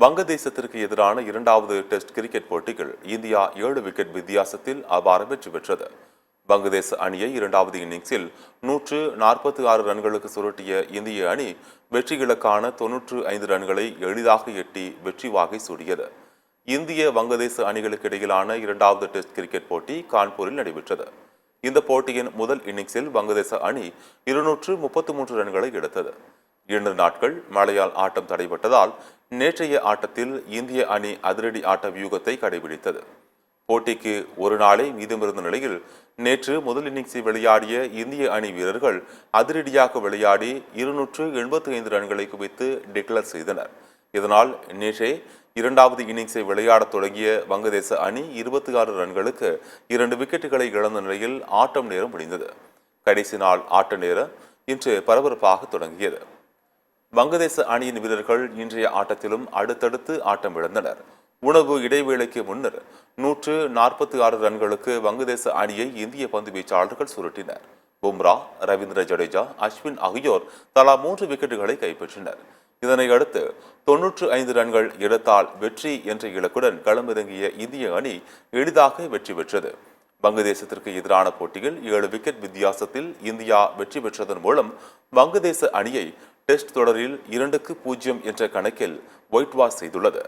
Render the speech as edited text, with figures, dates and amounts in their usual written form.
வங்கதேசத்திற்கு எதிரான இரண்டாவது test cricket போட்டிகள் இந்தியா 7 விக்கெட் வித்தியாசத்தில் அபார வெற்றி பெற்றது. வங்கதேச அணியை இரண்டாவது இன்னிங்ஸில் 146 ரன்களுக்கு சுருட்டிய இந்திய அணி வெற்றி இலக்கான 95 ரன்களை எளிதாக எட்டி வெற்றி வாகை சூடியது. இந்திய வங்கதேச அணிகளுக்கு இடையிலான இரண்டாவது டெஸ்ட் கிரிக்கெட் போட்டி கான்பூரில் நடைபெற்றது. இந்த போட்டியின் முதல் இன்னிங்ஸில் வங்கதேச அணி 233 ரன்களை எடுத்தது. 2 நாட்கள் மழையால் ஆட்டம் தடைபட்டதால் நேற்றைய ஆட்டத்தில் இந்திய அணி அதிரடி ஆட்ட வியூகத்தை கடைபிடித்தது. போட்டிக்கு ஒரு நாளே மீதமிருந்த நிலையில் நேற்று முதல் இன்னிங்ஸை விளையாடிய இந்திய அணி வீரர்கள் அதிரடியாக விளையாடி 285 ரன்களை குவித்து டிக்ளேர் செய்தனர். இதனால் நேற்றே இரண்டாவது இன்னிங்ஸை விளையாடத் தொடங்கிய வங்கதேச அணி 26 ரன்களுக்கு 2 விக்கெட்டுகளை இழந்த நிலையில் ஆட்டம் நேரம் முடிந்தது. கடைசி நாள் ஆட்ட நேரம் இன்று பரபரப்பாக தொடங்கியது. வங்கதேச அணியின் வீரர்கள் இன்றைய ஆட்டத்திலும் அடுத்தடுத்து ஆட்டம் இழந்தனர். உணவு இடைவேளைக்கு முன்னர் 146 ரன்களுக்கு வங்கதேச அணியை இந்திய பந்து வீச்சாளர்கள் சுருட்டினர். பும்ரா, ரவீந்திர ஜடேஜா, அஸ்வின் ஆகியோர் தலா 3 விக்கெட்டுகளை கைப்பற்றினர். இதனை அடுத்து 95 ரன்கள் எடுத்தால் வெற்றி என்ற இலக்குடன் களமிறங்கிய இந்திய அணி எளிதாக வெற்றி பெற்றது. வங்கதேசத்திற்கு எதிரான போட்டியில் 7 விக்கெட் வித்தியாசத்தில் இந்தியா வெற்றி பெற்றதன் மூலம் வங்கதேச அணியை டெஸ்ட் தொடரில் 2-0 என்ற கணக்கில் ஒயிட் வாஷ் செய்துள்ளது.